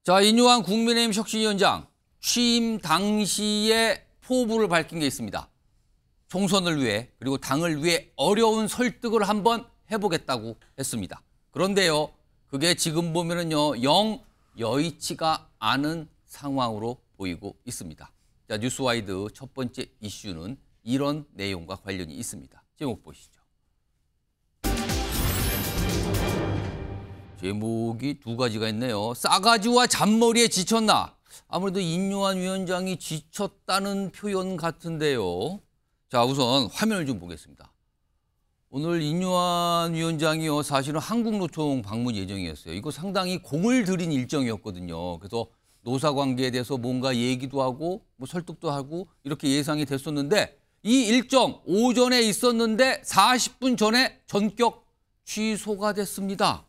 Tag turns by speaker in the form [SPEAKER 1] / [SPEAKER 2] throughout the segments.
[SPEAKER 1] 자, 인요한 국민의힘 혁신위원장 취임 당시에 포부를 밝힌 게 있습니다. 총선을 위해 그리고 당을 위해 어려운 설득을 한번 해보겠다고 했습니다. 그런데요, 그게 지금 보면은요, 영 여의치가 않은 상황으로 보이고 있습니다. 자, 뉴스와이드 첫 번째 이슈는 이런 내용과 관련이 있습니다. 제목 보시죠. 제목이 두 가지가 있네요. 싸가지와 잔머리에 지쳤나? 아무래도 인요한 위원장이 지쳤다는 표현 같은데요. 자, 우선 화면을 좀 보겠습니다. 오늘 인요한 위원장이요, 사실은 한국노총 방문 예정이었어요. 이거 상당히 공을 들인 일정이었거든요. 그래서 노사관계에 대해서 뭔가 얘기도 하고 뭐 설득도 하고 이렇게 예상이 됐었는데, 이 일정 오전에 있었는데 40분 전에 전격 취소가 됐습니다.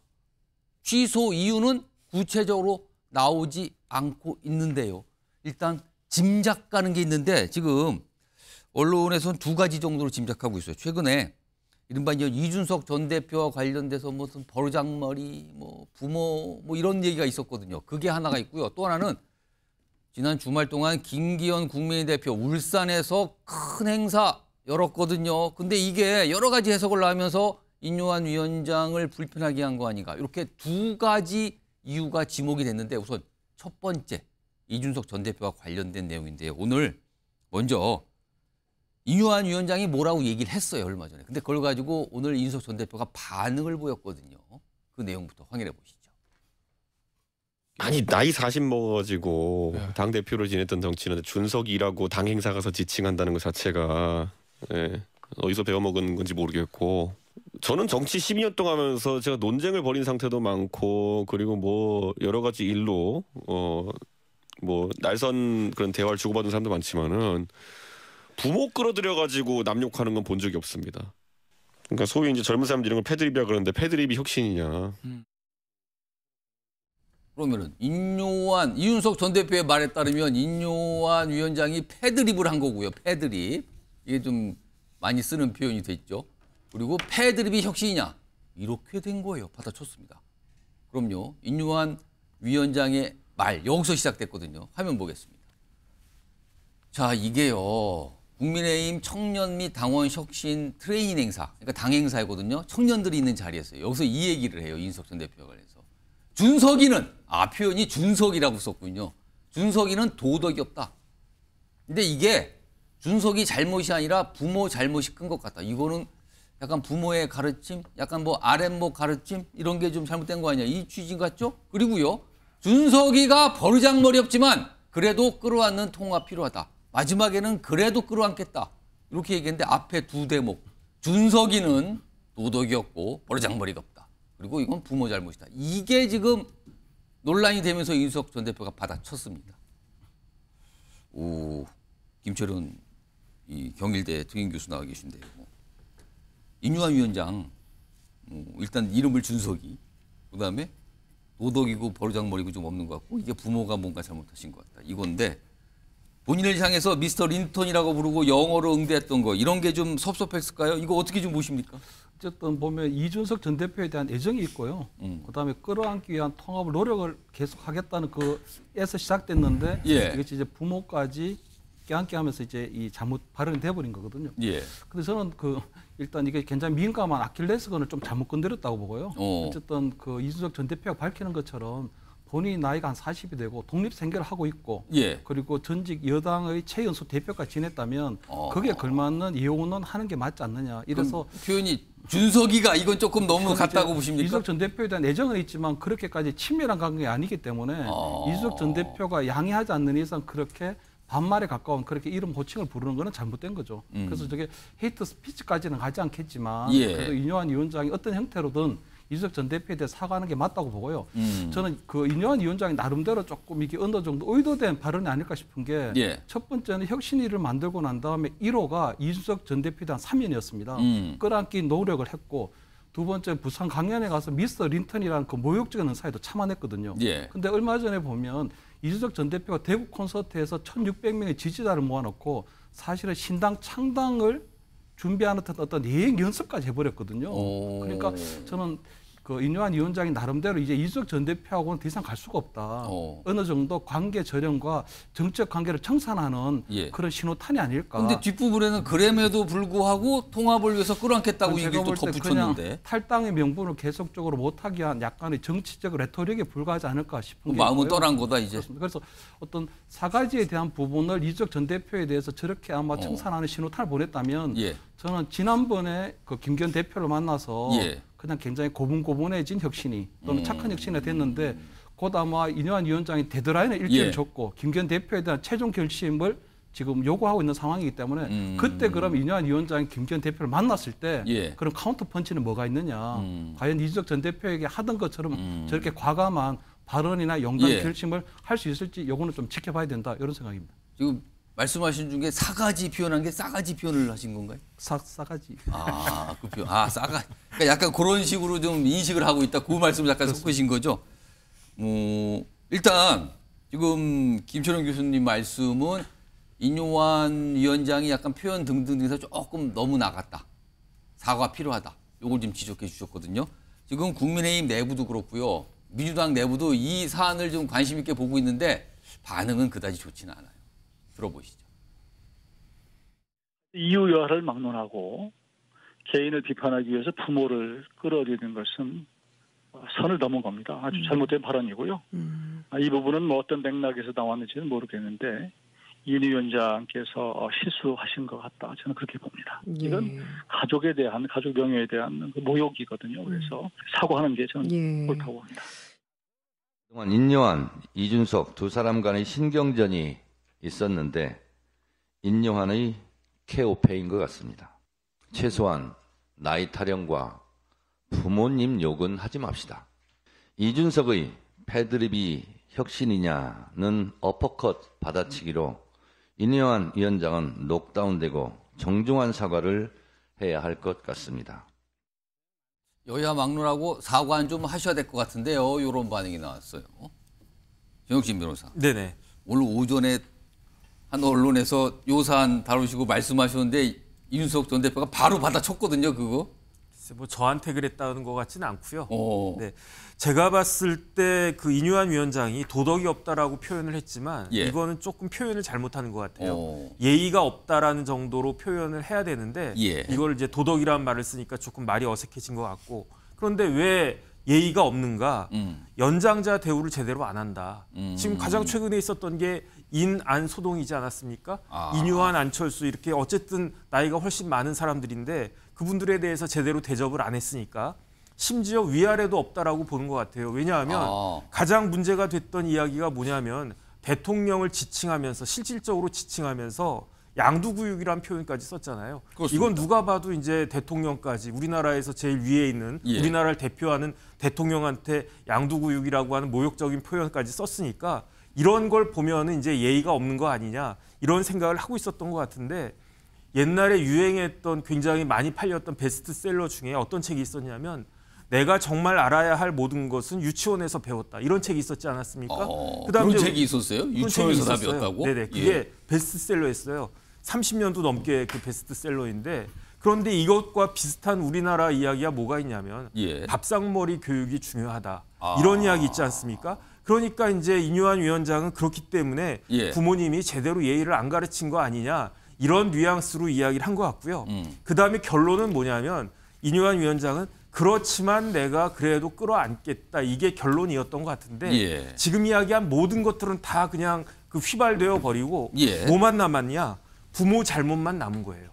[SPEAKER 1] 취소 이유는 구체적으로 나오지 않고 있는데요. 일단 짐작 가는 게 있는데, 지금 언론에서는 두 가지 정도로 짐작하고 있어요. 최근에 이른바 이준석 전 대표와 관련돼서 무슨 버르장머리, 뭐 부모, 뭐 이런 얘기가 있었거든요. 그게 하나가 있고요. 또 하나는 지난 주말 동안 김기현 국민의힘 대표 울산에서 큰 행사 열었거든요. 근데 이게 여러 가지 해석을 하면서 인요한 위원장을 불편하게 한 거 아닌가. 이렇게 두 가지 이유가 지목이 됐는데, 우선 첫 번째 이준석 전 대표와 관련된 내용인데요. 오늘 먼저 인요한 위원장이 뭐라고 얘기를 했어요, 얼마 전에. 근데 그걸 가지고 오늘 이준석 전 대표가 반응을 보였거든요. 그 내용부터 확인해 보시죠.
[SPEAKER 2] 아니, 나이 40 먹어가지고 당대표를 지냈던 정치인한테 준석이라고 당 행사 가서 지칭한다는 것 자체가 어디서 배워먹은 건지 모르겠고, 저는 정치 12년 동안 하면서 제가 논쟁을 벌인 상태도 많고, 그리고 뭐 여러 가지 일로 뭐 날선 그런 대화를 주고받은 사람도 많지만은 부모 끌어들여가지고 남 욕하는 건 본 적이 없습니다. 그러니까 소위 이제 젊은 사람들이 이런 걸 패드립이라 그러는데, 패드립이 혁신이냐?
[SPEAKER 1] 그러면은 이준석 전 대표의 말에 따르면 인요한 위원장이 패드립을 한 거고요. 패드립. 이게 좀 많이 쓰는 표현이 됐죠. 그리고 패드립이 혁신이냐? 이렇게 된 거예요. 받아쳤습니다. 그럼요. 인요한 위원장의 말, 여기서 시작됐거든요. 화면 보겠습니다. 자, 이게요, 국민의힘 청년 및 당원 혁신 트레이닝 행사, 그러니까 당 행사이거든요. 청년들이 있는 자리였어요. 여기서 이 얘기를 해요. 이준석 전 대표와 관련해서. 준석이는, 표현이 준석이라고 썼군요. 준석이는 도덕이 없다. 근데 이게 준석이 잘못이 아니라 부모 잘못이 큰 것 같다. 이거는 약간 부모의 가르침, 약간 뭐 아랫목 가르침, 이런 게 좀 잘못된 거 아니야. 이 취지 같죠? 그리고요, 준석이가 버르장머리 없지만 그래도 끌어안는 통합 필요하다. 마지막에는 그래도 끌어안겠다. 이렇게 얘기했는데, 앞에 두 대목. 준석이는 도덕이 없고 버르장머리가 없다. 그리고 이건 부모 잘못이다. 이게 지금 논란이 되면서 이준석 전 대표가 받아쳤습니다. 김철은 이 경일대 특임 교수 나와 계신데요. 인요한 위원장, 일단 이름을 준석이, 그다음에 도덕이고 버르장머리고 좀 없는 것 같고, 이게 부모가 뭔가 잘못하신 것 같다. 이건데, 본인을 향해서 미스터 린턴이라고 부르고 영어로 응대했던 거, 이런 게 좀 섭섭했을까요? 이거 어떻게 좀 보십니까?
[SPEAKER 3] 어쨌든 보면 이준석 전 대표에 대한 애정이 있고요. 그다음에 끌어안기 위한 통합을 노력을 계속하겠다는 그에서 시작됐는데, 이것이 이제 부모까지 껴안게 하면서 이제 이 잘못 발언이 돼버린 거거든요. 근데 저는 일단 이게 굉장히 민감한 아킬레스건을 좀 잘못 건드렸다고 보고요. 어쨌든 이준석 전 대표가 밝히는 것처럼 본인이 나이가 한 40이 되고 독립생계를 하고 있고, 그리고 전직 여당의 최연소 대표까지 지냈다면 거기에 걸맞는 이용은 하는 게 맞지 않느냐. 이래서
[SPEAKER 1] 표현이 준석이가 이건 조금 너무 같다고 보십니까?
[SPEAKER 3] 이준석 전 대표에 대한 애정은 있지만 그렇게까지 친밀한 관계가 아니기 때문에 이준석 전 대표가 양해하지 않는 이상 그렇게 반말에 가까운 그렇게 이름 호칭을 부르는 거는 잘못된 거죠. 그래서 저게 헤이트 스피치까지는 가지 않겠지만, 그래도 인요한 위원장이 어떤 형태로든 이준석 전 대표에 대해 사과하는 게 맞다고 보고요. 저는 인요한 위원장이 나름대로 조금 이게 어느 정도 의도된 발언이 아닐까 싶은 게, 첫 번째는 혁신위를 만들고 난 다음에 1호가 이준석 전 대표에 대한 사면이었습니다. 끌어안기 노력을 했고, 두 번째 부산 강연에 가서 미스터 린턴이라는 그 모욕적인 은사에도 참아냈거든요. 근데 얼마 전에 보면 이준석 전 대표가 대구 콘서트에서 1,600명의 지지자를 모아놓고 사실은 신당 창당을 준비하는 어떤 예행 연습까지 해버렸거든요. 그러니까 저는 그 인요한 위원장이 나름대로 이제 이준석 전 대표하고는 더 이상 갈 수가 없다. 어느 정도 관계 절연과 정책 관계를 청산하는
[SPEAKER 1] 예.
[SPEAKER 3] 그런 신호탄이 아닐까.
[SPEAKER 1] 근데 뒷부분에는 그럼에도 불구하고 통합을 위해서 끌어안겠다고
[SPEAKER 3] 제가
[SPEAKER 1] 얘기를 또
[SPEAKER 3] 볼 때
[SPEAKER 1] 덧붙였는데.
[SPEAKER 3] 그냥 탈당의 명분을 계속적으로 못하게 한 약간의 정치적 레토릭에 불과하지 않을까 싶은 게
[SPEAKER 1] 마음은
[SPEAKER 3] 있고요.
[SPEAKER 1] 떠난 거다 이제.
[SPEAKER 3] 그렇습니다. 그래서 어떤 사가지에 대한 부분을 이준석 전 대표에 대해서 저렇게 아마 청산하는 신호탄을 보냈다면
[SPEAKER 1] 예.
[SPEAKER 3] 저는 지난번에 그 김기현 대표를 만나서
[SPEAKER 1] 예.
[SPEAKER 3] 그냥 굉장히 고분고분해진 혁신이 또는 착한 혁신이 됐는데 곧 아마 인요한 위원장이 데드라인을 일찍
[SPEAKER 1] 예.
[SPEAKER 3] 줬고 김기현 대표에 대한 최종 결심을 지금 요구하고 있는 상황이기 때문에 그때 그럼 인요한 위원장이 김기현 대표를 만났을 때
[SPEAKER 1] 예.
[SPEAKER 3] 그런 카운터 펀치는 뭐가 있느냐. 과연 이준석 전 대표에게 하던 것처럼 저렇게 과감한 발언이나 용단
[SPEAKER 1] 예.
[SPEAKER 3] 결심을 할 수 있을지 요거는 좀 지켜봐야 된다. 이런 생각입니다.
[SPEAKER 1] 지금 말씀하신 중에 사가지 표현한 게 싸가지 표현을 하신 건가요?
[SPEAKER 3] 싸가지.
[SPEAKER 1] 아, 그 표현. 아, 그러니까 약간 그런 식으로 좀 인식을 하고 있다. 그 말씀을 약간 섞으신 거죠. 일단 지금 김철원 교수님 말씀은 인요한 위원장이 약간 표현 등등에서 조금 너무 나갔다. 사과 필요하다. 요걸 좀 지적해 주셨거든요. 지금 국민의힘 내부도 그렇고요. 민주당 내부도 이 사안을 좀 관심 있게 보고 있는데 반응은 그다지 좋지는 않아요. 들어보시죠.
[SPEAKER 4] 이유 여하를 막론하고 개인을 비판하기 위해서 부모를 끌어들이는 것은 선을 넘은 겁니다. 아주 잘못된 발언이고요. 이 부분은 뭐 어떤 맥락에서 나왔는지는 모르겠는데 이 위원장께서 실수하신 것 같다. 저는 그렇게 봅니다. 이건 가족에 대한, 가족 명예에 대한 모욕이거든요. 그래서 사과하는 게 저는 옳다고 봅니다.
[SPEAKER 5] 그동안 인요한, 이준석 두 사람 간의 신경전이 있었는데 인요한의 KO패인 것 같습니다. 최소한 나이 타령과 부모님 욕은 하지 맙시다. 이준석의 패드립이 혁신이냐는 어퍼컷 받아치기로 인요한 위원장은 록다운되고 정중한 사과를 해야 할 것 같습니다.
[SPEAKER 1] 여야 막론하고 사과는 좀 하셔야 될 것 같은데요. 이런 반응이 나왔어요. 정혁진 변호사.
[SPEAKER 6] 네네.
[SPEAKER 1] 오늘 오전에 한 언론에서 요 사안 다루시고 말씀하셨는데 이준석 전 대표가 바로 받아쳤거든요. 그거.
[SPEAKER 6] 뭐 저한테 그랬다는 것 같지는 않고요.
[SPEAKER 1] 어.
[SPEAKER 6] 네, 제가 봤을 때 그 인유한 위원장이 도덕이 없다라고 표현을 했지만
[SPEAKER 1] 예.
[SPEAKER 6] 이거는 조금 표현을 잘못하는 것 같아요.
[SPEAKER 1] 어.
[SPEAKER 6] 예의가 없다라는 정도로 표현을 해야 되는데
[SPEAKER 1] 예.
[SPEAKER 6] 이걸 이제 도덕이라는 말을 쓰니까 조금 말이 어색해진 것 같고 그런데 왜 예의가 없는가? 연장자 대우를 제대로 안 한다. 지금 가장 최근에 있었던 게 인안 소동이지 않았습니까?
[SPEAKER 1] 아.
[SPEAKER 6] 인유한 안철수 이렇게 어쨌든 나이가 훨씬 많은 사람들인데 그분들에 대해서 제대로 대접을 안 했으니까 심지어 위아래도 없다라고 보는 것 같아요. 왜냐하면 가장 문제가 됐던 이야기가 뭐냐면 대통령을 지칭하면서 실질적으로 지칭하면서 양두구육이라는 표현까지 썼잖아요.
[SPEAKER 1] 그렇습니다.
[SPEAKER 6] 이건 누가 봐도 이제 대통령까지 우리나라에서 제일 위에 있는
[SPEAKER 1] 예.
[SPEAKER 6] 우리나라를 대표하는 대통령한테 양두구육이라고 하는 모욕적인 표현까지 썼으니까 이런 걸 보면은 이제 예의가 없는 거 아니냐 이런 생각을 하고 있었던 것 같은데 옛날에 유행했던 굉장히 많이 팔렸던 베스트셀러 중에 어떤 책이 있었냐면 내가 정말 알아야 할 모든 것은 유치원에서 배웠다. 이런 책이 있었지 않았습니까?
[SPEAKER 1] 그런
[SPEAKER 6] 이제
[SPEAKER 1] 책이 있었어요?
[SPEAKER 6] 그런
[SPEAKER 1] 유치원에서
[SPEAKER 6] 책이
[SPEAKER 1] 다
[SPEAKER 6] 있었어요.
[SPEAKER 1] 배웠다고?
[SPEAKER 6] 네네. 그게
[SPEAKER 1] 예.
[SPEAKER 6] 베스트셀러였어요. 30년도 넘게 그 베스트셀러인데 그런데 이것과 비슷한 우리나라 이야기가 뭐가 있냐면
[SPEAKER 1] 예.
[SPEAKER 6] 밥상머리 교육이 중요하다. 이런 이야기 있지 않습니까? 그러니까 이제 인유한 위원장은 그렇기 때문에
[SPEAKER 1] 예.
[SPEAKER 6] 부모님이 제대로 예의를 안 가르친 거 아니냐 이런 뉘앙스로 이야기를 한 것 같고요. 그다음에 결론은 뭐냐면 인유한 위원장은 그렇지만 내가 그래도 끌어안겠다. 이게 결론이었던 것 같은데
[SPEAKER 1] 예.
[SPEAKER 6] 지금 이야기한 모든 것들은 다 그냥 그 휘발되어 버리고
[SPEAKER 1] 예.
[SPEAKER 6] 뭐만 남았냐? 부모 잘못만 남은 거예요.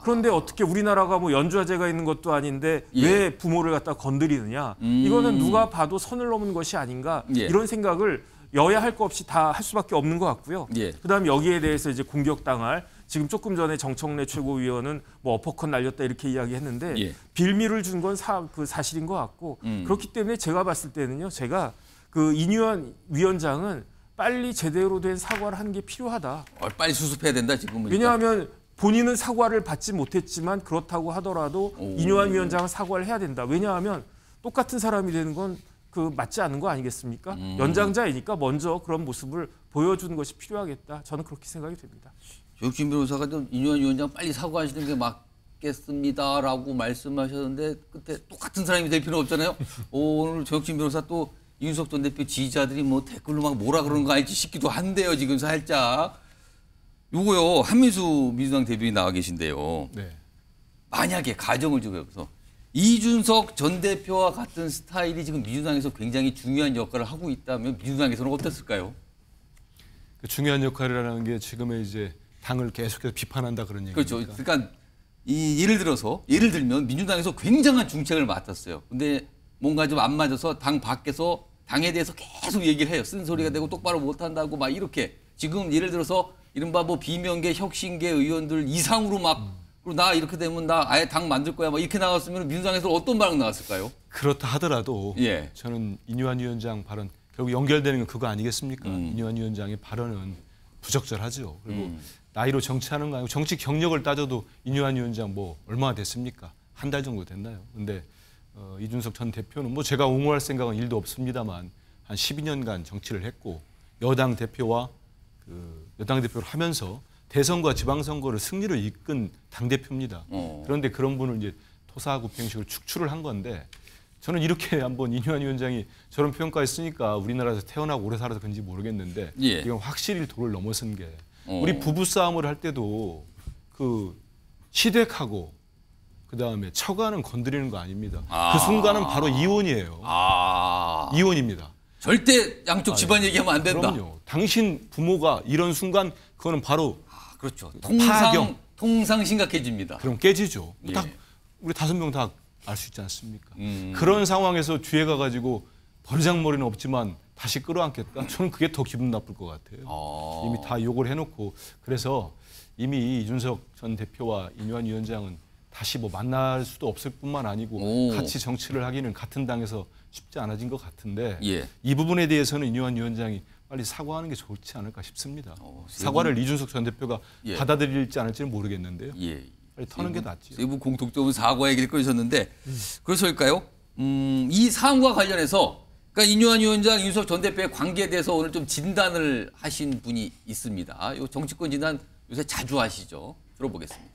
[SPEAKER 6] 그런데 어떻게 우리나라가 뭐 연좌제가 있는 것도 아닌데
[SPEAKER 1] 예.
[SPEAKER 6] 왜 부모를 갖다 건드리느냐? 이거는 누가 봐도 선을 넘은 것이 아닌가?
[SPEAKER 1] 예.
[SPEAKER 6] 이런 생각을 여야 할 거 없이 다 할 수밖에 없는 것 같고요.
[SPEAKER 1] 예.
[SPEAKER 6] 그다음 여기에 대해서 이제 공격당할 지금 조금 전에 정청래 최고위원은 뭐 어퍼컷 날렸다 이렇게 이야기했는데
[SPEAKER 1] 예.
[SPEAKER 6] 빌미를 준 건 사실인 것 같고 그렇기 때문에 제가 봤을 때는요. 제가 그 인유한 위원장은 빨리 제대로 된 사과를 하는 게 필요하다.
[SPEAKER 1] 빨리 수습해야 된다 지금은.
[SPEAKER 6] 왜냐하면 본인은 사과를 받지 못했지만 그렇다고 하더라도 인유한 위원장은 사과를 해야 된다. 왜냐하면 똑같은 사람이 되는 건 그 맞지 않는 거 아니겠습니까? 연장자이니까 먼저 그런 모습을 보여주는 것이 필요하겠다. 저는 그렇게 생각이 됩니다.
[SPEAKER 1] 조혁진 변호사가 좀 인유한 위원장 빨리 사과하시는 게 받겠습니다라고 말씀하셨는데 그때 똑같은 사람이 될 필요 없잖아요. 오늘 정혁진 변호사 또 이준석 전 대표 지지자들이 뭐 댓글로 막 뭐라 그러는 거 아닐지 싶기도 한데요. 지금 살짝. 요거요. 한민수 민주당 대변인 나와 계신데요.
[SPEAKER 7] 네.
[SPEAKER 1] 만약에 가정을 좀 해서 이준석 전 대표와 같은 스타일이 지금 민주당에서 굉장히 중요한 역할을 하고 있다면 민주당에서는 어땠을까요?
[SPEAKER 7] 그 중요한 역할이라는 게 지금의 이제 당을 계속해서 비판한다 그런 얘기입니까?
[SPEAKER 1] 그렇죠. 그러니까 예를 들면 민주당에서 굉장한 중책을 맡았어요. 근데 뭔가 좀 안 맞아서 당 밖에서 당에 대해서 계속 얘기를 해요. 쓴소리가 되고 똑바로 못한다고 막 이렇게. 지금 예를 들어서 이른바 뭐 비명계 혁신계 의원들 이상으로 막 그리고 나 이렇게 되면 나 아예 당 만들 거야 막 이렇게 나갔으면 민주당에서 어떤 반응 나왔을까요?
[SPEAKER 7] 그렇다 하더라도
[SPEAKER 1] 예.
[SPEAKER 7] 저는 인유한 위원장 발언 결국 연결되는 건 그거 아니겠습니까? 인유한 위원장의 발언은 부적절하죠. 그리고 나이로 정치하는 거 아니고 정치 경력을 따져도 인유한 위원장 뭐 얼마나 됐습니까? 한 달 정도 됐나요? 근데 이준석 전 대표는 뭐 제가 옹호할 생각은 1도 없습니다만 한 12년간 정치를 했고 여당 대표와 여당 대표를 하면서 대선과 지방선거를 승리로 이끈 당대표입니다. 그런데 그런 분을 이제 토사구팽식으로 축출을 한 건데 저는 이렇게 한번 인유한 위원장이 저런 표현까지 쓰니까 우리나라에서 태어나고 오래 살아서 그런지 모르겠는데
[SPEAKER 1] 예.
[SPEAKER 7] 이건 확실히 도를 넘어선 게 우리 부부싸움을 할 때도 그 시댁하고 그다음에 처가는 건드리는 거 아닙니다. 그 순간은 바로 이혼이에요. 이혼입니다.
[SPEAKER 1] 절대 양쪽 집안 얘기하면 안 된다.
[SPEAKER 7] 그럼요. 당신 부모가 이런 순간 그거는 바로
[SPEAKER 1] 그렇죠.
[SPEAKER 7] 파경.
[SPEAKER 1] 통상 심각해집니다.
[SPEAKER 7] 그럼 깨지죠.
[SPEAKER 1] 예.
[SPEAKER 7] 딱 우리 5명 다 알 수 있지 않습니까? 그런 상황에서 뒤에 가가지고 버르장머리는 없지만 다시 끌어안겠다? 저는 그게 더 기분 나쁠 것 같아요. 이미 다 욕을 해놓고 그래서 이미 이준석 전 대표와 인유한 위원장은 다시 뭐 만날 수도 없을 뿐만 아니고 같이 정치를 하기는 같은 당에서 쉽지 않아진 것 같은데
[SPEAKER 1] 예.
[SPEAKER 7] 이 부분에 대해서는 인유한 위원장이 빨리 사과하는 게 좋지 않을까 싶습니다. 사과를 이준석 전 대표가
[SPEAKER 1] 예.
[SPEAKER 7] 받아들일지 않을지는 모르겠는데요.
[SPEAKER 1] 예.
[SPEAKER 7] 빨리 터는 게 낫죠.
[SPEAKER 1] 세부 공통점은 사과 얘기를 꺼내셨는데 그래서일까요? 이 사안과 관련해서 그러니까 인유한 위원장, 이준석 전 대표의 관계에 대해서 오늘 좀 진단을 하신 분이 있습니다. 요 정치권 진단 요새 자주 하시죠. 들어보겠습니다.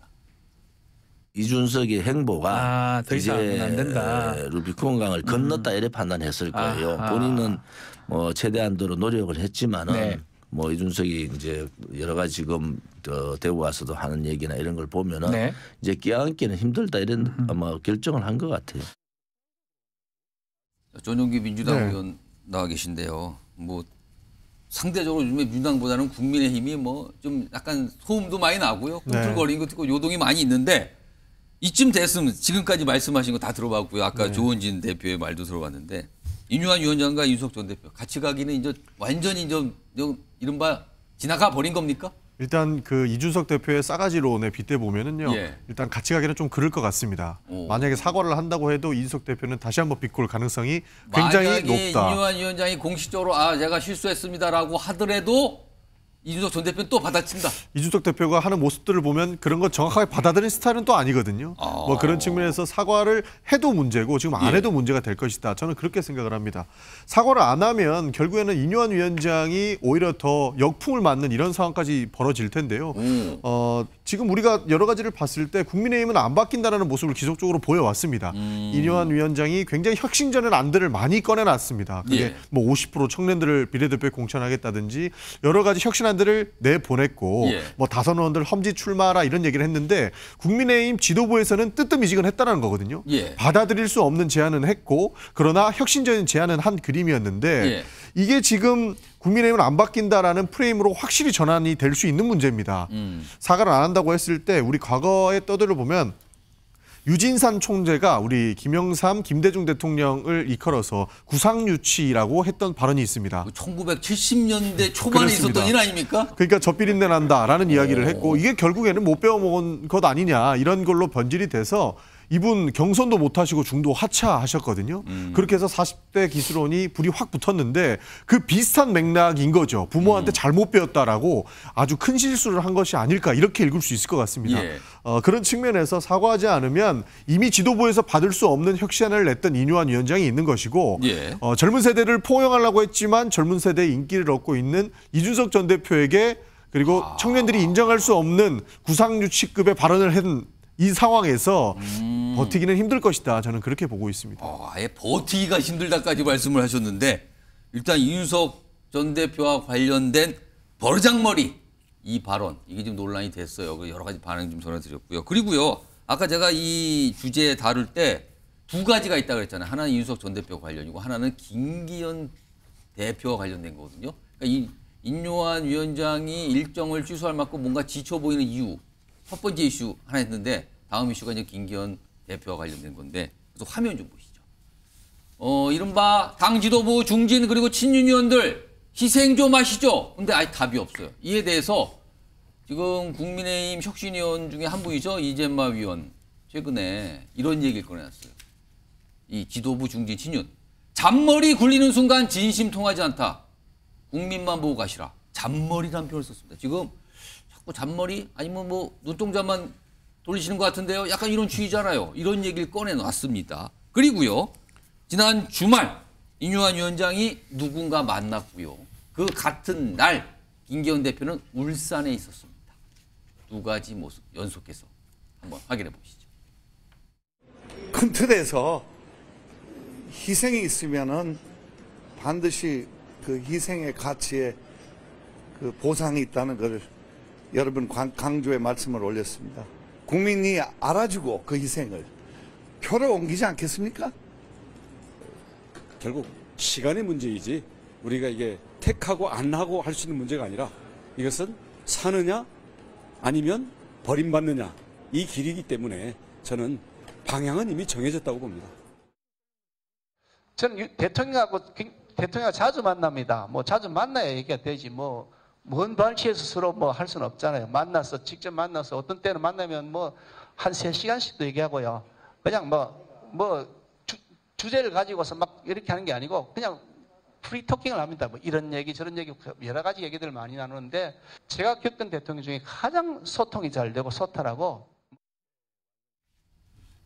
[SPEAKER 8] 이준석의 행보가
[SPEAKER 9] 더 이상
[SPEAKER 8] 이제
[SPEAKER 9] 안 된다.
[SPEAKER 8] 루비콘강을 건넜다 이래 판단했을 거예요.
[SPEAKER 9] 아하.
[SPEAKER 8] 본인은 뭐 최대한도로 노력을 했지만은
[SPEAKER 9] 네.
[SPEAKER 8] 뭐 이준석이 이제 여러 가지 지금 대구 와서도 하는 얘기나 이런 걸 보면은
[SPEAKER 9] 네.
[SPEAKER 8] 이제 끼어앉기는 힘들다 이런 아마 결정을 한 것 같아요.
[SPEAKER 1] 전용기 민주당
[SPEAKER 7] 네.
[SPEAKER 1] 의원 나와 계신데요. 뭐 상대적으로 요즘에 민주당보다는 국민의힘이 뭐 좀 약간 소음도 많이 나고요. 꿈틀거리는 것도 있고 요동이 많이 있는데 이쯤 됐으면 지금까지 말씀하신 거 다 들어봤고요. 아까 조원진 대표의 말도 들어봤는데 인유한 위원장과 이준석 전 대표 같이 가기는 이제 완전히 좀 이른바 지나가 버린 겁니까?
[SPEAKER 10] 일단 그 이준석 대표의 싸가지론에 빗대 보면은요.
[SPEAKER 1] 예.
[SPEAKER 10] 일단 같이 가기는 좀 그럴 것 같습니다.
[SPEAKER 1] 오.
[SPEAKER 10] 만약에 사과를 한다고 해도 이준석 대표는 다시 한번 비꼬을 가능성이 굉장히
[SPEAKER 1] 만약에
[SPEAKER 10] 높다.
[SPEAKER 1] 인유한 위원장이 공식적으로 제가 실수했습니다라고 하더라도 이준석 전 대표는 또 받아친다.
[SPEAKER 10] 이준석 대표가 하는 모습들을 보면 그런 건 정확하게 받아들이는 스타일은 또 아니거든요. 뭐 그런 측면에서 사과를 해도 문제고 지금 안 해도 문제가 될 것이다. 저는 그렇게 생각을 합니다. 사과를 안 하면 결국에는 인유한 위원장이 오히려 더 역풍을 맞는 이런 상황까지 벌어질 텐데요. 지금 우리가 여러 가지를 봤을 때 국민의힘은 안 바뀐다는 모습을 지속적으로 보여왔습니다. 인유한 위원장이 굉장히 혁신적인 안들을 많이 꺼내놨습니다. 그게
[SPEAKER 1] 예.
[SPEAKER 10] 뭐 50% 청년들을 비례대표에 공천하겠다든지 여러 가지 혁신안들을 내보냈고
[SPEAKER 1] 예.
[SPEAKER 10] 뭐 다선 의원들 험지 출마라 이런 얘기를 했는데 국민의힘 지도부에서는 뜨뜻미지근했다는 거거든요.
[SPEAKER 1] 예.
[SPEAKER 10] 받아들일 수 없는 제안은 했고 그러나 혁신적인 제안은 한 그림이었는데
[SPEAKER 1] 예.
[SPEAKER 10] 이게 지금 국민의힘은 안 바뀐다라는 프레임으로 확실히 전환이 될 수 있는 문제입니다. 사과를 안 한다고 했을 때 우리 과거의 떠들어 보면 유진산 총재가 우리 김영삼, 김대중 대통령을 이끌어서 구상유치라고 했던 발언이 있습니다.
[SPEAKER 1] 1970년대 초반에
[SPEAKER 10] 그렇습니다.
[SPEAKER 1] 있었던 일 아닙니까?
[SPEAKER 10] 그러니까 젖비린내 난다라는 이야기를 했고 이게 결국에는 못 배워먹은 것 아니냐 이런 걸로 변질이 돼서 이분 경선도 못하시고 중도 하차하셨거든요. 그렇게 해서 40대 기수론이 불이 확 붙었는데 그 비슷한 맥락인 거죠. 부모한테 잘못 배웠다라고 아주 큰 실수를 한 것이 아닐까 이렇게 읽을 수 있을 것 같습니다.
[SPEAKER 1] 예.
[SPEAKER 10] 그런 측면에서 사과하지 않으면 이미 지도부에서 받을 수 없는 혁신안을 냈던 인유한 위원장이 있는 것이고
[SPEAKER 1] 예.
[SPEAKER 10] 젊은 세대를 포용하려고 했지만 젊은 세대의 인기를 얻고 있는 이준석 전 대표에게 그리고 청년들이 인정할 수 없는 구상유치급의 발언을 한 이 상황에서 버티기는 힘들 것이다. 저는 그렇게 보고 있습니다.
[SPEAKER 1] 아예 버티기가 힘들다까지 말씀을 하셨는데 일단 이준석 전 대표와 관련된 버르장머리 이 발언 이게 좀 논란이 됐어요. 여러 가지 반응 좀 전해드렸고요. 그리고요 아까 제가 이 주제 다룰 때 두 가지가 있다고 그랬잖아요. 하나는 이준석 전 대표 관련이고 하나는 김기현 대표와 관련된 거거든요. 그러니까 이 인요한 위원장이 일정을 취소할 만큼 뭔가 지쳐 보이는 이유 첫 번째 이슈 하나 했는데 다음 이슈가 이제 김기현 대표와 관련된 건데 그래서 화면 좀 보시죠. 이른바 당 지도부 중진 그리고 친윤 의원들 희생 좀 하시죠. 근데 아예 답이 없어요. 이에 대해서 지금 국민의힘 혁신위원 중에 한 분이죠. 이재마 위원 최근에 이런 얘기를 꺼내놨어요. 이 지도부 중진 친윤 잔머리 굴리는 순간 진심 통하지 않다. 국민만 보고 가시라. 잔머리라는 표현을 썼습니다. 지금 자꾸 잔머리 아니면 뭐 눈동자만 돌리시는 것 같은데요. 약간 이런 취지잖아요. 이런 얘기를 꺼내놨습니다. 그리고요. 지난 주말 인요한 위원장이 누군가 만났고요. 그 같은 날 김기현 대표는 울산에 있었습니다. 두 가지 모습 연속해서 한번 확인해 보시죠.
[SPEAKER 9] 큰 틀에서 희생이 있으면은 반드시 그 희생의 가치에 그 보상이 있다는 걸 여러분 강조의 말씀을 올렸습니다. 국민이 알아주고 그 희생을 표를 옮기지 않겠습니까?
[SPEAKER 11] 결국 시간의 문제이지 우리가 이게 택하고 안 하고 할 수 있는 문제가 아니라 이것은 사느냐 아니면 버림받느냐 이 길이기 때문에 저는 방향은 이미 정해졌다고 봅니다.
[SPEAKER 12] 저는 대통령하고 자주 만납니다. 뭐 자주 만나야 얘기가 되지 먼 발치에서 서로 할 수는 없잖아요. 직접 만나서 어떤 때는 만나면 한 3시간씩도 얘기하고요. 그냥 주제를 가지고서 막 이렇게 하는 게 아니고 그냥 프리토킹을 합니다. 이런 얘기 저런 얘기 여러 가지 얘기들을 많이 나누는데 제가 겪은 대통령 중에 가장 소통이 잘 되고 소탈하고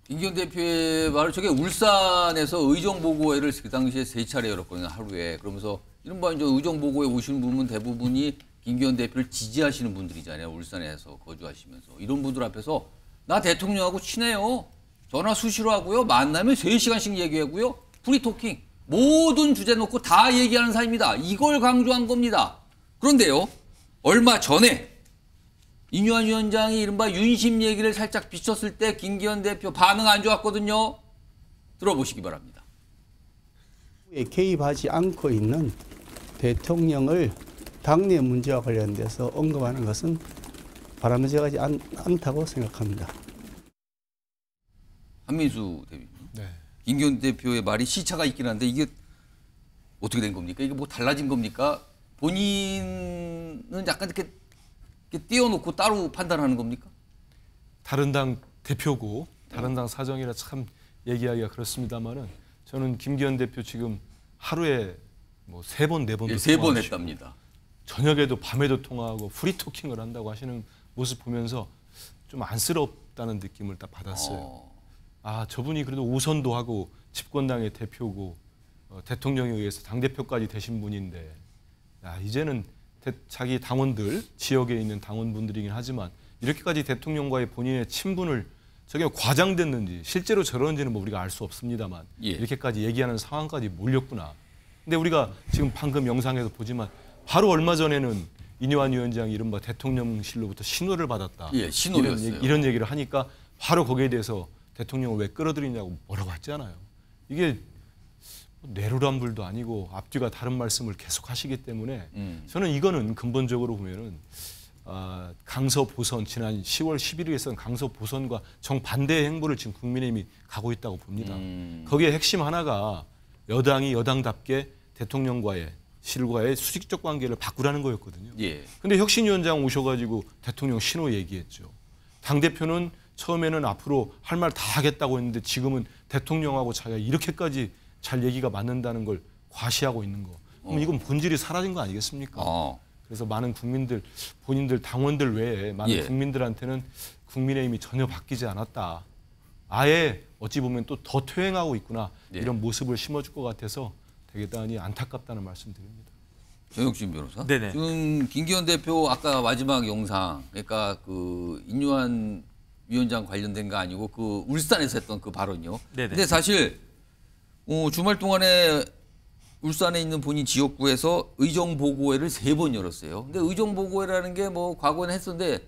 [SPEAKER 1] 김기현 대표의 말을 저게 울산에서 의정보고회를 그 당시에 3차례 열었거든요. 하루에. 그러면서 이른바 이제 의정보고회 오시는 분은 대부분이 김기현 대표를 지지하시는 분들이잖아요. 울산에서 거주하시면서. 이런 분들 앞에서 나 대통령하고 친해요. 전화 수시로 하고요. 만나면 3시간씩 얘기하고요. 프리토킹. 모든 주제 놓고 다 얘기하는 사이입니다. 이걸 강조한 겁니다. 그런데요. 얼마 전에 인요한 위원장이 이른바 윤심 얘기를 살짝 비쳤을 때 김기현 대표 반응 안 좋았거든요. 들어보시기 바랍니다.
[SPEAKER 13] 개입하지 않고 있는 대통령을 당내 문제와 관련돼서 언급하는 것은 바람직하지 않다고 생각합니다.
[SPEAKER 1] 한민수 대표님.
[SPEAKER 7] 네.
[SPEAKER 1] 김기현 대표의 말이 시차가 있긴 한데 이게 어떻게 된 겁니까? 이게 뭐 달라진 겁니까? 본인은 약간 이렇게 띄워놓고 따로 판단하는 겁니까?
[SPEAKER 7] 다른 당 대표고 다른 당 사정이라 참 얘기하기가 그렇습니다만은 저는 김기현 대표 지금 하루에 3번, 4번도
[SPEAKER 1] 3번 했답니다.
[SPEAKER 7] 저녁에도 밤에도 통화하고 프리토킹을 한다고 하시는 모습 보면서 좀 안쓰럽다는 느낌을 딱 받았어요. 저분이 그래도 오선도 하고 집권당의 대표고 대통령에 의해서 당대표까지 되신 분인데 이제는 자기 당원들, 지역에 있는 당원분들이긴 하지만 이렇게까지 대통령과의 본인의 친분을 저게 과장됐는지 실제로 저러는지는 우리가 알 수 없습니다만 이렇게까지 얘기하는 상황까지 몰렸구나. 근데 우리가 지금 방금 영상에서 보지만 바로 얼마 전에는 인요한 위원장이 이른바 대통령실로부터 신호를 받았다.
[SPEAKER 1] 신호였어요.
[SPEAKER 7] 이런 얘기를 하니까 바로 거기에 대해서 대통령을 왜 끌어들이냐고 뭐라고 했잖아요. 이게 내로남불도 아니고 앞뒤가 다른 말씀을 계속 하시기 때문에 저는 이거는 근본적으로 보면은 강서 보선 지난 10월 11일에 있었던 강서 보선과 정반대의 행보를 지금 국민의힘이 가고 있다고 봅니다. 거기에 핵심 하나가 여당이 여당답게 대통령과의 실과의 수직적 관계를 바꾸라는 거였거든요. 근데 혁신위원장 오셔가지고 대통령 신호 얘기했죠. 당대표는 처음에는 앞으로 할 말 다 하겠다고 했는데 지금은 대통령하고 자기가 이렇게까지 잘 얘기가 맞는다는 걸 과시하고 있는 거. 그럼 이건 본질이 사라진 거 아니겠습니까? 그래서 많은 국민들, 본인들 당원들 외에 많은 국민들한테는 국민의힘이 전혀 바뀌지 않았다. 아예 어찌 보면 또 더 퇴행하고 있구나. 이런 모습을 심어줄 것 같아서 되게 대단히 안타깝다는 말씀드립니다.
[SPEAKER 1] 정혁진 변호사.
[SPEAKER 6] 네네.
[SPEAKER 1] 지금 김기현 대표 아까 마지막 영상, 그러니까 그 인요한 위원장 관련된 거 아니고 그 울산에서 했던 그 발언이요.
[SPEAKER 6] 네네.
[SPEAKER 1] 근데 사실 주말 동안에 울산에 있는 본인 지역구에서 의정보고회를 3번 열었어요. 근데 의정보고회라는 게 뭐 과거에는 했었는데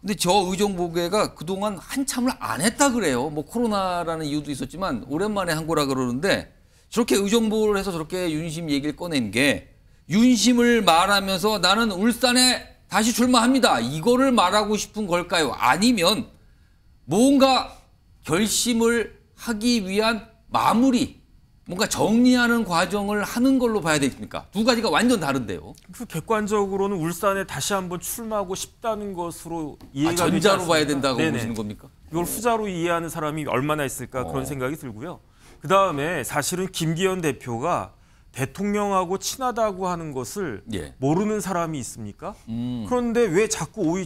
[SPEAKER 1] 근데 저 의정보고회가 그동안 한참을 안 했다 그래요. 뭐 코로나라는 이유도 있었지만 오랜만에 한 거라 그러는데 저렇게 의정보고를 해서 저렇게 윤심 얘기를 꺼낸 게 윤심을 말하면서 나는 울산에 다시 출마합니다. 이거를 말하고 싶은 걸까요? 아니면 뭔가 결심을 하기 위한 마무리, 뭔가 정리하는 과정을 하는 걸로 봐야 되겠습니까? 두 가지가 완전 다른데요.
[SPEAKER 6] 그 객관적으로는 울산에 다시 한번 출마하고 싶다는 것으로 이해가 되지
[SPEAKER 1] 전자로
[SPEAKER 6] 않습니까?
[SPEAKER 1] 봐야 된다고
[SPEAKER 6] 네네.
[SPEAKER 1] 보시는 겁니까?
[SPEAKER 6] 이걸 후자로 이해하는 사람이 얼마나 있을까 그런 생각이 들고요. 그다음에 사실은 김기현 대표가 대통령하고 친하다고 하는 것을
[SPEAKER 1] 예.
[SPEAKER 6] 모르는 사람이 있습니까? 그런데 왜 자꾸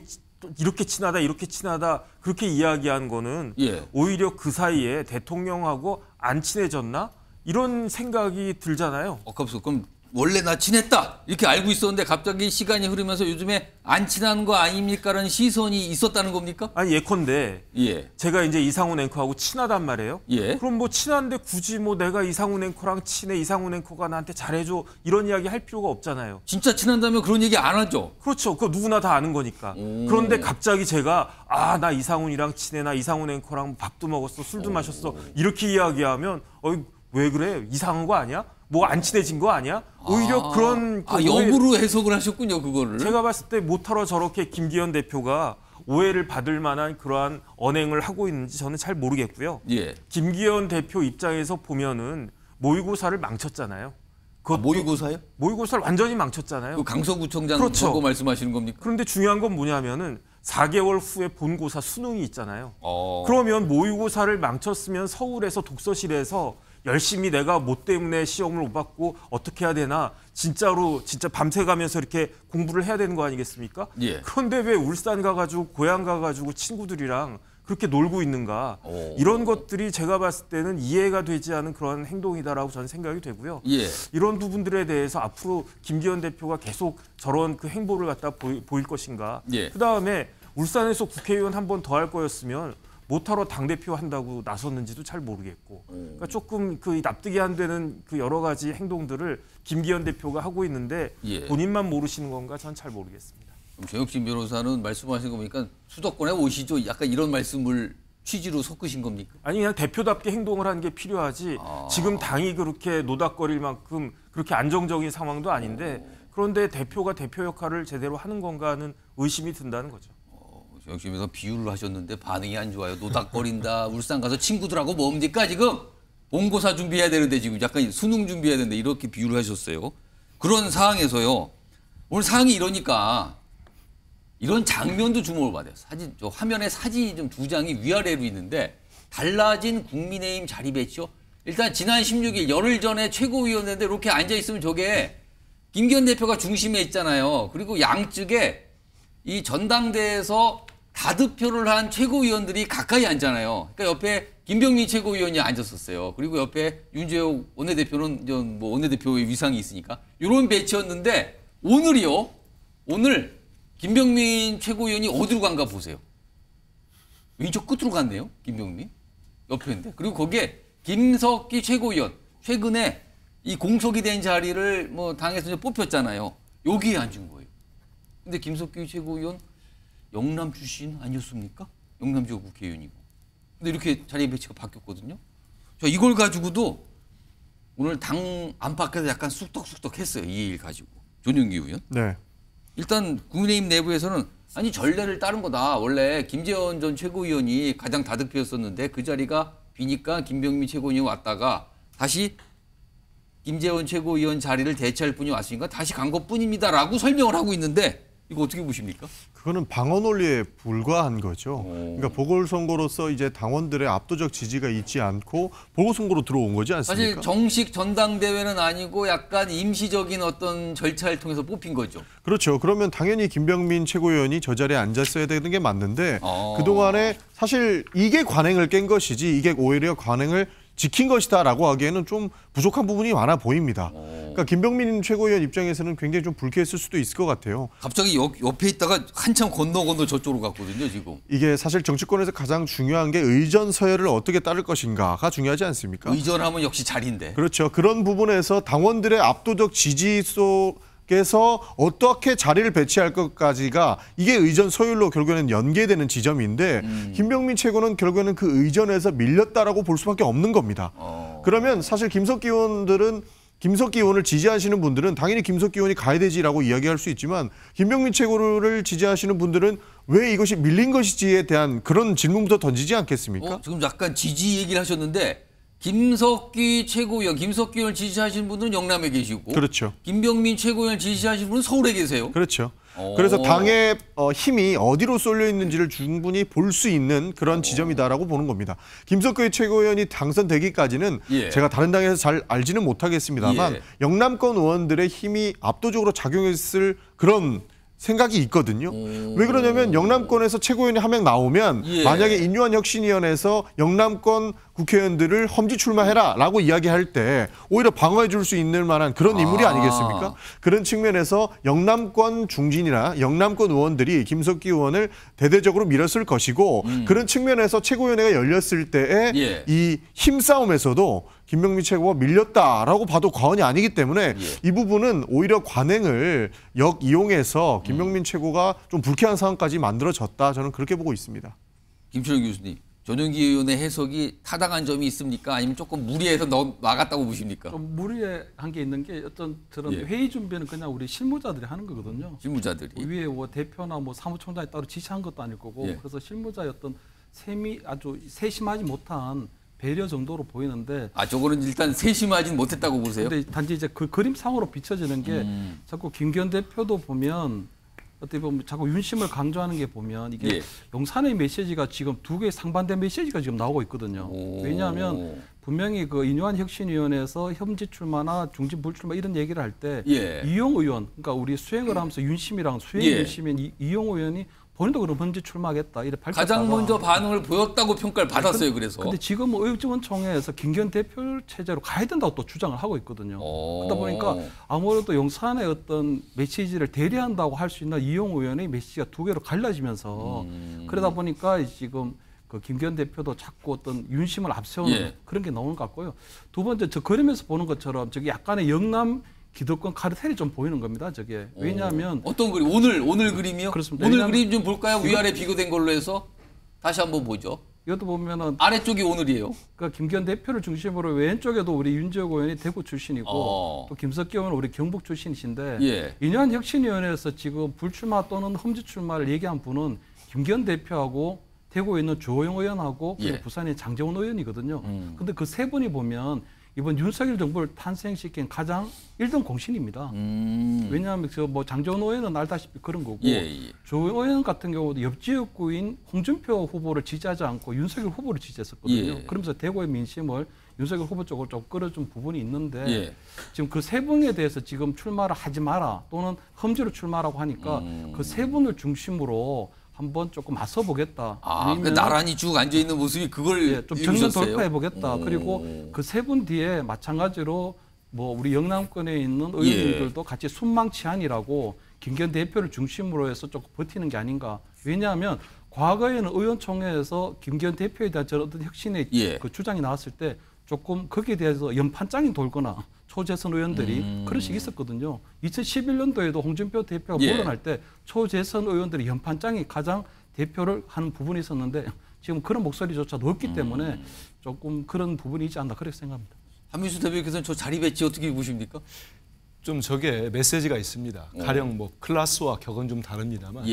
[SPEAKER 6] 이렇게 친하다 그렇게 이야기하는 거는
[SPEAKER 1] 예.
[SPEAKER 6] 오히려 그 사이에 대통령하고 안 친해졌나? 이런 생각이 들잖아요.
[SPEAKER 1] 그럼 원래 나 친했다 이렇게 알고 있었는데 갑자기 시간이 흐르면서 요즘에 안 친한 거 아닙니까라는 시선이 있었다는 겁니까?
[SPEAKER 6] 아니 예컨대
[SPEAKER 1] 예.
[SPEAKER 6] 제가 이제 이상훈 앵커하고 친하단 말이에요.
[SPEAKER 1] 예.
[SPEAKER 6] 그럼 뭐 친한데 굳이 뭐 내가 이상훈 앵커랑 친해, 이상훈 앵커가 나한테 잘해줘 이런 이야기 할 필요가 없잖아요.
[SPEAKER 1] 진짜 친한다면 그런 얘기 안 하죠.
[SPEAKER 6] 그렇죠. 그거 누구나 다 아는 거니까. 그런데 갑자기 제가 나 이상훈이랑 친해, 나 이상훈 앵커랑 밥도 먹었어, 술도 마셨어 이렇게 이야기하면 왜 그래? 이상한 거 아니야? 뭐 안 친해진 거 아니야? 오히려 그런
[SPEAKER 1] 역으로 해석을 하셨군요, 그거를.
[SPEAKER 6] 제가 봤을 때 못하러 저렇게 김기현 대표가 오해를 받을 만한 그러한 언행을 하고 있는지 저는 잘 모르겠고요.
[SPEAKER 1] 예.
[SPEAKER 6] 김기현 대표 입장에서 보면은 모의고사를 망쳤잖아요.
[SPEAKER 1] 모의고사요?
[SPEAKER 6] 모의고사를 완전히 망쳤잖아요.
[SPEAKER 1] 그 강서구청장
[SPEAKER 6] 그렇죠.
[SPEAKER 1] 보고 말씀하시는 겁니까?
[SPEAKER 6] 그런데 중요한 건 뭐냐면은 4개월 후에 본고사 수능이 있잖아요. 그러면 모의고사를 망쳤으면 서울에서 독서실에서 열심히 내가 뭐 때문에 시험을 못 받고 어떻게 해야 되나 진짜 밤새 가면서 이렇게 공부를 해야 되는 거 아니겠습니까?
[SPEAKER 1] 예.
[SPEAKER 6] 그런데 왜 울산 가가지고 고향 가가지고 친구들이랑 그렇게 놀고 있는가? 이런 것들이 제가 봤을 때는 이해가 되지 않은 그런 행동이다라고 저는 생각이 되고요.
[SPEAKER 1] 예.
[SPEAKER 6] 이런 부분들에 대해서 앞으로 김기현 대표가 계속 저런 그 행보를 갖다 보일 것인가?
[SPEAKER 1] 예.
[SPEAKER 6] 그다음에 울산에서 국회의원 한 번 더 할 거였으면 못하러 당대표 한다고 나섰는지도 잘 모르겠고 그러니까 조금 그 납득이 안 되는 그 여러 가지 행동들을 김기현 대표가 하고 있는데
[SPEAKER 1] 예.
[SPEAKER 6] 본인만 모르시는 건가 전 잘 모르겠습니다.
[SPEAKER 1] 그럼 정혁진 변호사는 말씀하신 거 보니까 수도권에 오시죠? 약간 이런 말씀을 취지로 섞으신 겁니까?
[SPEAKER 6] 아니 그냥 대표답게 행동을 하는 게 필요하지 지금 당이 그렇게 노닥거릴 만큼 그렇게 안정적인 상황도 아닌데 그런데 대표가 대표 역할을 제대로 하는 건가 하는 의심이 든다는 거죠.
[SPEAKER 1] 정혁진 변호사 비유를 하셨는데 반응이 안 좋아요. 노닥거린다. 울산 가서 친구들하고 뭡니까 지금? 본고사 준비해야 되는데 지금 약간 수능 준비해야 되는데 이렇게 비유를 하셨어요. 그런 상황에서요. 오늘 상황이 이러니까 이런 장면도 주목을 받아요. 저 화면에 사진이 좀 2장이 위아래로 있는데 달라진 국민의힘 자리 배치요. 일단 지난 16일 열흘 전에 최고위원회인데 이렇게 앉아있으면 저게 김기현 대표가 중심에 있잖아요. 그리고 양측에 이 전당대회에서 다득표를 한 최고위원들이 가까이 앉잖아요. 그러니까 옆에 김병민 최고위원이 앉았었어요. 그리고 옆에 윤재욱 원내대표는 뭐 원내대표의 위상이 있으니까 이런 배치였는데 오늘이요. 오늘 김병민 최고위원이 어디로 간가 보세요. 왼쪽 끝으로 갔네요. 김병민. 옆에인데. 그리고 거기에 김석기 최고위원. 최근에 이 공석이 된 자리를 뭐 당에서 이제 뽑혔잖아요. 여기에 앉은 거예요. 근데 김석기 최고위원 영남 출신 아니었습니까? 영남 지역 국회의원이고. 근데 이렇게 자리 배치가 바뀌었거든요. 자, 이걸 가지고도 오늘 당 안팎에서 약간 쑥덕쑥덕 했어요. 이 일 가지고. 전용기 의원.
[SPEAKER 10] 네.
[SPEAKER 1] 일단 국민의힘 내부에서는 아니 전례를 따른 거다. 원래 김재원 전 최고위원이 가장 다득표였었는데 그 자리가 비니까 김병민 최고위원이 왔다가 다시 김재원 최고위원 자리를 대체할 분이 왔으니까 다시 간 것뿐입니다라고 설명을 하고 있는데 이거 어떻게 보십니까?
[SPEAKER 10] 그거는 방어 논리에 불과한 거죠. 그러니까 보궐선거로서 이제 당원들의 압도적 지지가 있지 않고 보궐선거로 들어온 거지 않습니까?
[SPEAKER 1] 사실 정식 전당대회는 아니고 약간 임시적인 어떤 절차를 통해서 뽑힌 거죠.
[SPEAKER 10] 그렇죠. 그러면 당연히 김병민 최고위원이 저 자리에 앉았어야 되는 게 맞는데 그동안에 사실 이게 관행을 깬 것이지 이게 오히려 관행을 지킨 것이다라고 하기에는 좀 부족한 부분이 많아 보입니다. 그러니까 김병민 최고위원 입장에서는 굉장히 좀 불쾌했을 수도 있을 것 같아요.
[SPEAKER 1] 갑자기 옆에 있다가 한참 건너 저쪽으로 갔거든요, 지금.
[SPEAKER 10] 이게 사실 정치권에서 가장 중요한 게 의전 서열을 어떻게 따를 것인가가 중요하지 않습니까?
[SPEAKER 1] 의전하면 역시 자리인데.
[SPEAKER 10] 그렇죠. 그런 부분에서 당원들의 압도적 지지 속에서 어떻게 자리를 배치할 것까지가 이게 의전 서열로 결국에는 연계되는 지점인데 김병민 최고는 결국에는 그 의전에서 밀렸다라고 볼 수밖에 없는 겁니다. 그러면 사실 김석기 의원들은 김석기 의원을 지지하시는 분들은 당연히 김석기 의원이 가야 되지라고 이야기할 수 있지만 김병민 최고를 지지하시는 분들은 왜 이것이 밀린 것이지에 대한 그런 질문부터 던지지 않겠습니까?
[SPEAKER 1] 지금 약간 지지 얘기를 하셨는데 김석기 최고위원, 김석기 의원을 지지하시는 분들은 영남에 계시고
[SPEAKER 10] 그렇죠.
[SPEAKER 1] 김병민 최고위원을 지지하시는 분은 서울에 계세요.
[SPEAKER 10] 그렇죠. 그래서 당의 힘이 어디로 쏠려 있는지를 충분히 볼 수 있는 그런 지점이다라고 보는 겁니다. 김석기 최고위원이 당선되기까지는 제가 다른 당에서 잘 알지는 못하겠습니다만 영남권 의원들의 힘이 압도적으로 작용했을 그런 생각이 있거든요. 왜 그러냐면 영남권에서 최고위원이 한 명 나오면 만약에 인유한 혁신위원회에서 영남권 국회의원들을 험지 출마해라라고 이야기할 때 오히려 방어해 줄 수 있는 만한 그런 인물이 아니겠습니까? 그런 측면에서 영남권 중진이나 영남권 의원들이 김석기 의원을 대대적으로 밀었을 것이고 그런 측면에서 최고위원회가 열렸을 때의 이 힘싸움에서도 김병민 최고가 밀렸다라고 봐도 과언이 아니기 때문에 이 부분은 오히려 관행을 역이용해서 김병민 최고가 좀 불쾌한 상황까지 만들어졌다. 저는 그렇게 보고 있습니다.
[SPEAKER 1] 김철영 교수님, 전용기 의원의 해석이 타당한 점이 있습니까? 아니면 조금 무리해서 나갔다고 보십니까?
[SPEAKER 3] 좀 무리한 게 있는 게 어떤 그런 회의 준비는 그냥 우리 실무자들이 하는 거거든요.
[SPEAKER 1] 실무자들이.
[SPEAKER 3] 위에 뭐 대표나 뭐 사무총장이 따로 지시한 것도 아닐 거고 그래서 실무자의 어떤 아주 세심하지 못한 배려 정도로 보이는데
[SPEAKER 1] 저거는 일단 세심하진 못했다고 보세요?
[SPEAKER 3] 근데 단지 이제 그 그림상으로 비춰지는 게 자꾸 김기현 대표도 보면 어떻게 보면 자꾸 윤심을 강조하는 게 보면 이게 용산의 메시지가 지금 두 개의 상반된 메시지가 지금 나오고 있거든요. 왜냐하면 분명히 그 인유한 혁신위원회에서 험지 출마나 중진 불출마 이런 얘기를 할 때 이용 의원, 그러니까 우리 수행을 하면서 윤심이랑 수행 윤심인 이용 의원이 본인도 그럼 험지 출마하겠다 이래 밝혔다가
[SPEAKER 1] 가장 먼저 반응을 보였다고 평가를 받았어요. 그래서.
[SPEAKER 3] 근데 지금 의정원총회에서 김기현 대표 체제로 가야 된다고 또 주장을 하고 있거든요. 그러다 보니까 아무래도 용산의 어떤 메시지를 대리한다고 할 수 있는 이용 의원의 메시지가 두 개로 갈라지면서 그러다 보니까 지금 그 김기현 대표도 자꾸 어떤 윤심을 앞세우는 그런 게 나오는 것 같고요. 두 번째 저 그림에서 보는 것처럼 저기 약간의 영남 기득권 카르텔이 좀 보이는 겁니다. 저게 왜냐하면
[SPEAKER 1] 어떤 그림? 오늘 그림이요?
[SPEAKER 3] 그렇습니다.
[SPEAKER 1] 오늘 그림 좀 볼까요? 위아래 비교된 걸로 해서 다시 한번 보죠.
[SPEAKER 3] 이것도 보면은
[SPEAKER 1] 아래쪽이 오늘이에요.
[SPEAKER 3] 그러니까 김기현 대표를 중심으로 왼쪽에도 우리 윤지혁 의원이 대구 출신이고 또 김석기 의원은 우리 경북 출신이신데 인유한 혁신위원회에서 지금 불출마 또는 험지 출마를 얘기한 분은 김기현 대표하고 대구에 있는 주호영 의원하고 그리고 부산의 장재원 의원이거든요. 근데 그 세 분이 보면 이번 윤석열 정부를 탄생시킨 가장 1등 공신입니다. 왜냐하면 뭐 장재원 의원은 알다시피 그런 거고 주호영 의원 같은 경우도 옆 지역구인 홍준표 후보를 지지하지 않고 윤석열 후보를 지지했었거든요. 그러면서 대구의 민심을 윤석열 후보 쪽으로 좀 끌어준 부분이 있는데 지금 그 세 분에 대해서 지금 출마를 하지 마라 또는 험지로 출마라고 하니까 그 세 분을 중심으로 한번 조금 맞서 보겠다.
[SPEAKER 1] 그 나란히 쭉 앉아 있는 모습이 그걸
[SPEAKER 3] 좀 정면 돌파해 보겠다. 그리고 그 세 분 뒤에 마찬가지로 뭐 우리 영남권에 있는 의원들도 같이 순망치안이라고 김기현 대표를 중심으로 해서 조금 버티는 게 아닌가. 왜냐하면 과거에는 의원총회에서 김기현 대표에 대한 저런 어떤 혁신의 그 주장이 나왔을 때 조금 거기에 대해서 연판장이 돌거나 초재선 의원들이 그런 식이 있었거든요. 2011년도에도 홍준표 대표가 물러날 때 초재선 의원들이 연판장이 가장 대표를 하는 부분이 있었는데 지금 그런 목소리조차도 없기 때문에 조금 그런 부분이 있지 않나 그렇게 생각합니다.
[SPEAKER 1] 한민수 대표께서는 저 자리 배치 어떻게 보십니까?
[SPEAKER 7] 좀 저게 메시지가 있습니다. 가령 뭐 클래스와 격은 좀 다릅니다만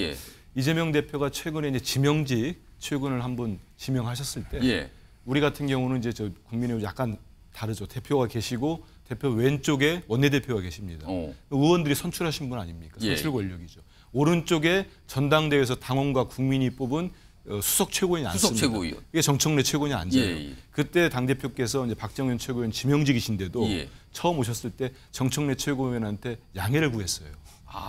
[SPEAKER 7] 이재명 대표가 최근에 이제 지명직 최근을 한번 지명하셨을 때 우리 같은 경우는 이제 저 국민의힘 약간 다르죠. 대표가 계시고 대표 왼쪽에 원내대표가 계십니다. 의원들이 선출하신 분 아닙니까? 선출 권력이죠. 오른쪽에 전당대회에서 당원과 국민이 뽑은 수석 최고위원이 앉습니다.
[SPEAKER 1] 수석 최고위원.
[SPEAKER 7] 이게 정청래 최고위원이 앉아요. 그때 당대표께서 이제 박정현 최고위원 지명직이신데도 처음 오셨을 때 정청래 최고위원한테 양해를 구했어요.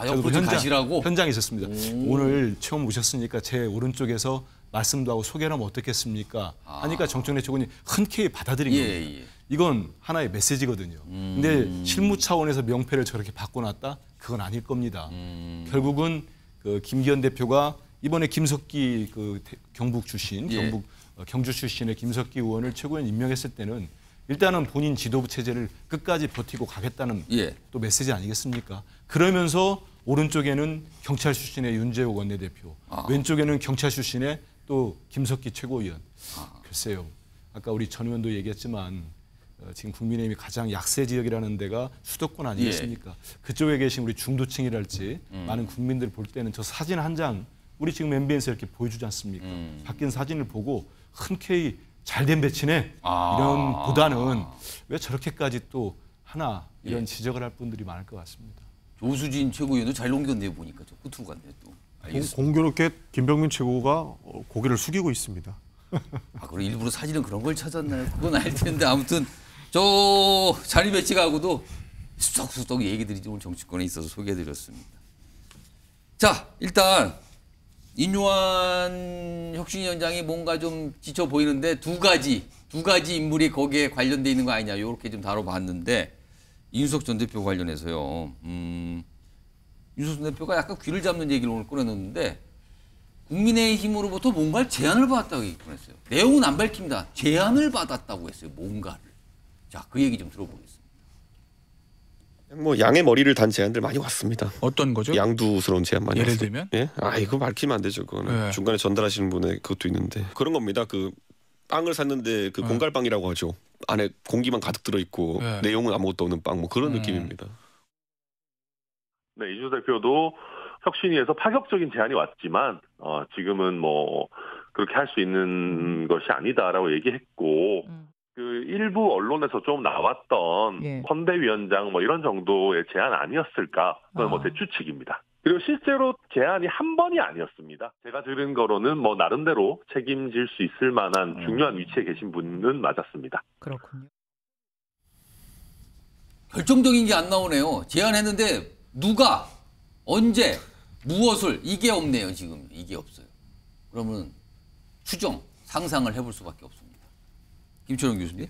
[SPEAKER 1] 옆으로 가시라고?
[SPEAKER 7] 현장에 있었습니다. 오늘 처음 오셨으니까 제 오른쪽에서 말씀도 하고 소개를 하면 어떻겠습니까? 하니까 정청래 최고원이 흔쾌히 받아들인 겁니다. 이건 하나의 메시지거든요. 근데 실무 차원에서 명패를 저렇게 바꿔놨다? 그건 아닐 겁니다. 결국은 그 김기현 대표가 이번에 김석기 그 경북 출신, 경주 출신의 김석기 의원을 최고위원 임명했을 때는 일단은 본인 지도부 체제를 끝까지 버티고 가겠다는 또 메시지 아니겠습니까? 그러면서 오른쪽에는 경찰 출신의 윤재욱 원내대표, 왼쪽에는 경찰 출신의 또 김석기 최고위원. 글쎄요. 아까 우리 전 의원도 얘기했지만 지금 국민의힘이 가장 약세 지역이라는 데가 수도권 아니겠습니까? 그쪽에 계신 우리 중도층이랄지 많은 국민들 볼 때는 저 사진 한 장 우리 지금 MBN에서 이렇게 보여주지 않습니까? 바뀐 사진을 보고 흔쾌히 잘된 배치네 이런 보다는 왜 저렇게까지 또 하나 이런 지적을 할 분들이 많을 것 같습니다.
[SPEAKER 1] 조수진 최고위원도 잘 넘겼네요 보니까 저 끝으로 갔네요 또.
[SPEAKER 10] 공교롭게 김병민 최고가 고개를 숙이고 있습니다.
[SPEAKER 1] 그럼 일부러 사진은 그런 걸 찾았나요? 그건 알 텐데 아무튼 저 자리 배치가하고도 수덕수덕 얘기들이 오늘 정치권에 있어서 소개해드렸습니다. 자 일단 인요한 혁신위원장이 뭔가 좀 지쳐 보이는데 두 가지 인물이 거기에 관련돼 있는 거 아니냐 이렇게 좀 다뤄봤는데 이준석 전 대표 관련해서요. 이준석 전 대표가 약간 귀를 잡는 얘기를 오늘 꺼내놓는데 국민의힘으로부터 뭔가를 제안을 받았다고 얘기했어요. 내용은 안 밝힙니다. 제안을 받았다고 했어요. 뭔가를. 자, 그 얘기 좀 들어보겠습니다.
[SPEAKER 2] 뭐 양의 머리를 단 제안들 많이 왔습니다.
[SPEAKER 14] 어떤 거죠?
[SPEAKER 2] 양두스러운 제안 많이
[SPEAKER 14] 예를
[SPEAKER 2] 왔어요.
[SPEAKER 14] 들면?
[SPEAKER 2] 예? 이거 밝히면 안 되죠. 그거는 중간에 전달하시는 분의 그것도 있는데 그런 겁니다. 그 빵을 샀는데 그 공갈빵이라고 하죠. 안에 공기만 가득 들어 있고 내용은 아무것도 없는 빵 뭐 그런 느낌입니다.
[SPEAKER 15] 네, 이준석 대표도 혁신위에서 파격적인 제안이 왔지만 지금은 뭐 그렇게 할 수 있는 것이 아니다라고 얘기했고 그 일부 언론에서 좀 나왔던 선대위원장 뭐 이런 정도의 제안 아니었을까? 그건 뭐 제 추측입니다. 그리고 실제로 제안이 한 번이 아니었습니다. 제가 들은 거로는 뭐 나름대로 책임질 수 있을 만한 중요한 위치에 계신 분은 맞았습니다.
[SPEAKER 16] 그렇군요.
[SPEAKER 1] 결정적인 게 안 나오네요. 제안했는데 누가 언제 무엇을 이게 없네요. 지금 이게 없어요. 그러면 추정 상상을 해볼 수밖에 없습니다. 김철용 교수님.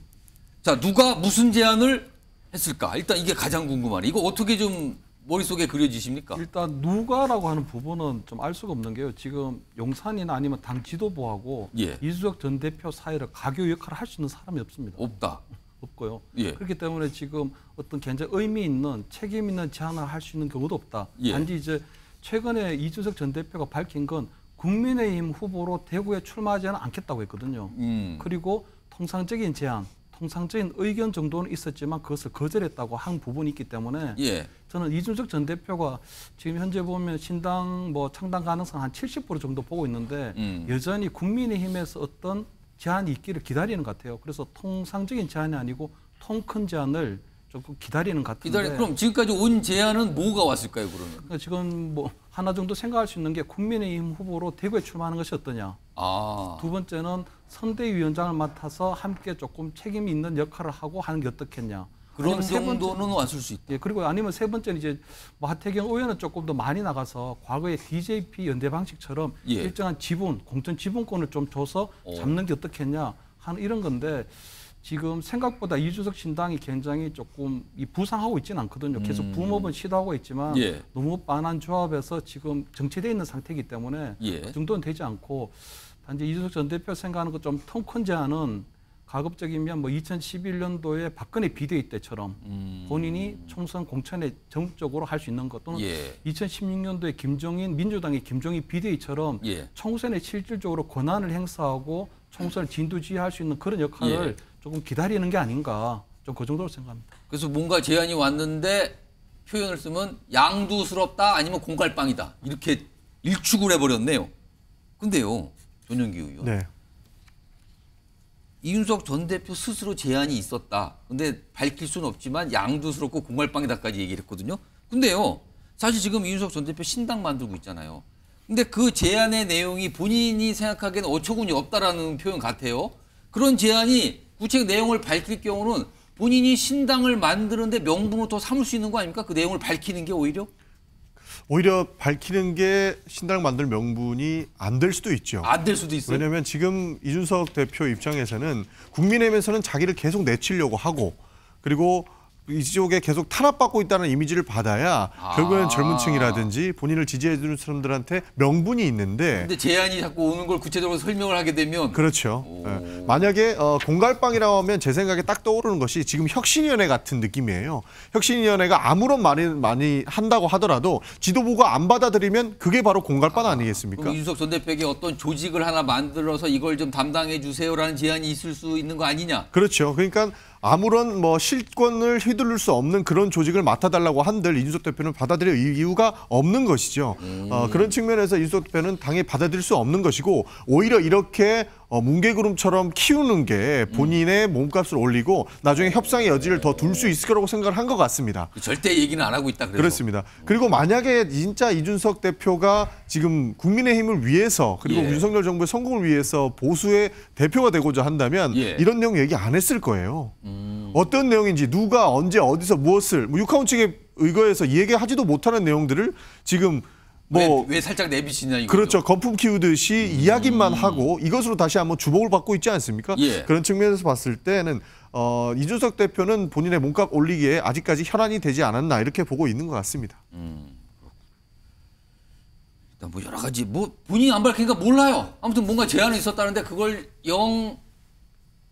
[SPEAKER 1] 자 누가 무슨 제안을 했을까? 일단 이게 가장 궁금하네. 이거 어떻게 좀 머릿속에 그려지십니까?
[SPEAKER 3] 일단 누가라고 하는 부분은 좀 알 수가 없는 게요. 지금 용산이나 아니면 당 지도부하고 이준석 전 대표 사이를 가교 역할을 할 수 있는 사람이 없습니다.
[SPEAKER 1] 없다.
[SPEAKER 3] 없고요. 그렇기 때문에 지금 어떤 굉장히 의미 있는 책임 있는 제안을 할 수 있는 경우도 없다. 단지 이제 최근에 이준석 전 대표가 밝힌 건 국민의힘 후보로 대구에 출마하지는 않겠다고 했거든요. 그리고 통상적인 제안, 통상적인 의견 정도는 있었지만 그것을 거절했다고 한 부분이 있기 때문에 저는 이준석 전 대표가 지금 현재 보면 신당 뭐 창당 가능성 한 70% 정도 보고 있는데 여전히 국민의힘에서 어떤 제안이 있기를 기다리는 것 같아요. 그래서 통상적인 제안이 아니고 통 큰 제안을 조금 기다리는 것 같은데.
[SPEAKER 1] 그럼 지금까지 온 제안은 뭐가 왔을까요, 그러면?
[SPEAKER 3] 그러니까 지금 뭐 하나 정도 생각할 수 있는 게 국민의힘 후보로 대구에 출마하는 것이 어떠냐. 두 번째는 선대위원장을 맡아서 함께 조금 책임 있는 역할을 하고 하는 게 어떻겠냐.
[SPEAKER 1] 그런 정도는 왔을 수 있다.
[SPEAKER 3] 그리고 아니면 세 번째는 이제 뭐 하태경 의원은 조금 더 많이 나가서 과거의 DJP 연대 방식처럼 일정한 지분, 공천 지분권을 좀 줘서 잡는 게 어떻겠냐 하는 이런 건데 지금 생각보다 이준석 신당이 굉장히 조금 부상하고 있지는 않거든요. 계속 붐업은 시도하고 있지만 너무 빤한 조합에서 지금 정체되어 있는 상태이기 때문에 그 정도는 되지 않고 단지 이준석 전 대표 생각하는 것 좀 통 큰 제안은 가급적이면 뭐 2011년도에 박근혜 비대위 때처럼 본인이 총선 공천에 적극적으로 할 수 있는 것 또는 2016년도에 김종인 민주당의 김종인 비대위처럼 총선에 실질적으로 권한을 행사하고 총선을 진두지휘할 수 있는 그런 역할을 조금 기다리는 게 아닌가 좀 그 정도로 생각합니다.
[SPEAKER 1] 그래서 뭔가 제안이 왔는데 표현을 쓰면 양두스럽다 아니면 공갈빵이다 이렇게 일축을 해버렸네요. 근데요 전용기 의원. 이준석 전 대표 스스로 제안이 있었다. 근데 밝힐 수는 없지만 양두스럽고 공갈빵이다까지 얘기를 했거든요. 근데요, 사실 지금 이준석 전 대표 신당 만들고 있잖아요. 근데 그 제안의 내용이 본인이 생각하기에는 어처구니 없다라는 표현 같아요. 그런 제안이 구체적 내용을 밝힐 경우는 본인이 신당을 만드는데 명분을 더 삼을 수 있는 거 아닙니까? 그 내용을 밝히는 게 오히려?
[SPEAKER 10] 오히려 밝히는 게 신당 만들 명분이 안 될 수도 있죠.
[SPEAKER 1] 안 될 수도 있어요.
[SPEAKER 10] 왜냐하면 지금 이준석 대표 입장에서는 국민의힘에서는 자기를 계속 내치려고 하고 그리고 이쪽에 계속 탄압받고 있다는 이미지를 받아야 결국에는 젊은 층이라든지 본인을 지지해 주는 사람들한테 명분이 있는데
[SPEAKER 1] 근데 제안이 자꾸 오는 걸 구체적으로 설명을 하게 되면
[SPEAKER 10] 그렇죠. 네. 만약에 공갈빵이라고 하면 제 생각에 딱 떠오르는 것이 지금 혁신위원회 같은 느낌이에요. 혁신위원회가 아무런 많이 한다고 하더라도 지도부가 안 받아들이면 그게 바로 공갈빵 아니겠습니까?
[SPEAKER 1] 그럼 이준석 전 대표에게 어떤 조직을 하나 만들어서 이걸 좀 담당해 주세요라는 제안이 있을 수 있는 거 아니냐?
[SPEAKER 10] 그렇죠. 그러니까 아무런 실권을 휘둘릴 수 없는 그런 조직을 맡아달라고 한들 이준석 대표는 받아들일 이유가 없는 것이죠. 그런 측면에서 이준석 대표는 당연히 받아들일 수 없는 것이고 오히려 이렇게 뭉게구름처럼 키우는 게 본인의 몸값을 올리고 나중에 협상의 여지를 더 둘 수 있을 거라고 생각을 한 것 같습니다.
[SPEAKER 1] 절대 얘기는 안 하고 있다. 그래서.
[SPEAKER 10] 그렇습니다. 그리고 만약에 진짜 이준석 대표가 지금 국민의힘을 위해서 그리고 윤석열 정부의 성공을 위해서 보수의 대표가 되고자 한다면 이런 내용 얘기 안 했을 거예요. 어떤 내용인지 누가 언제 어디서 무엇을 육하원 측에 의거해서 얘기하지도 못하는 내용들을 지금
[SPEAKER 1] 왜 살짝 내비치냐 이거죠.
[SPEAKER 10] 그렇죠. 거품 키우듯이 이야기만 하고 이것으로 다시 한번 주목을 받고 있지 않습니까? 그런 측면에서 봤을 때는 이준석 대표는 본인의 몸값 올리기에 아직까지 혈안이 되지 않았나 이렇게 보고 있는 것 같습니다.
[SPEAKER 1] 일단 뭐 여러 가지 본인이 안 밝히니까 몰라요. 아무튼 뭔가 제안이 있었다는데 그걸 영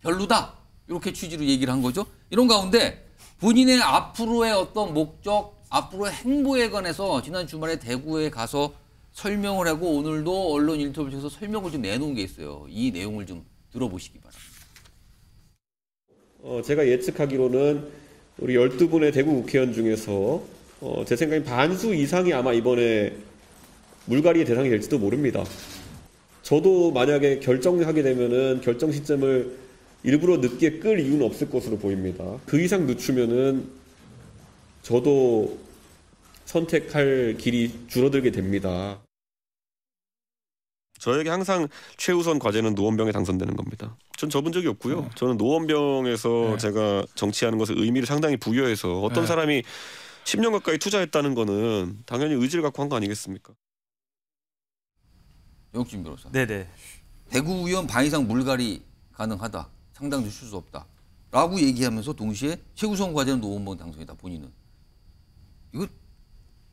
[SPEAKER 1] 별로다 이렇게 취지로 얘기를 한 거죠. 이런 가운데 본인의 앞으로의 어떤 목적 앞으로의 행보에 관해서 지난 주말에 대구에 가서 설명을 하고 오늘도 언론 인터뷰를 통해서 설명을 좀 내놓은 게 있어요. 이 내용을 좀 들어보시기 바랍니다.
[SPEAKER 2] 제가 예측하기로는 우리 12분의 대구 국회의원 중에서 제 생각엔 반수 이상이 아마 이번에 물갈이의 대상이 될지도 모릅니다. 저도 만약에 결정하게 되면은 결정 시점을 일부러 늦게 끌 이유는 없을 것으로 보입니다. 그 이상 늦추면은 저도 선택할 길이 줄어들게 됩니다. 저에게 항상 최우선 과제는 노원병에 당선되는 겁니다. 전 접은 적이 없고요. 저는 노원병에서 제가 정치하는 것에 의미를 상당히 부여해서 어떤 사람이 10년 가까이 투자했다는 거는 당연히 의지를 갖고 한 거 아니겠습니까?
[SPEAKER 1] 영진 변호사.
[SPEAKER 6] 네네.
[SPEAKER 1] 대구 의원 반 이상 물갈이 가능하다. 상당 늦출 수 없다. 라고 얘기하면서 동시에 최우선 과제는 노원병 당선이다. 본인은. 이거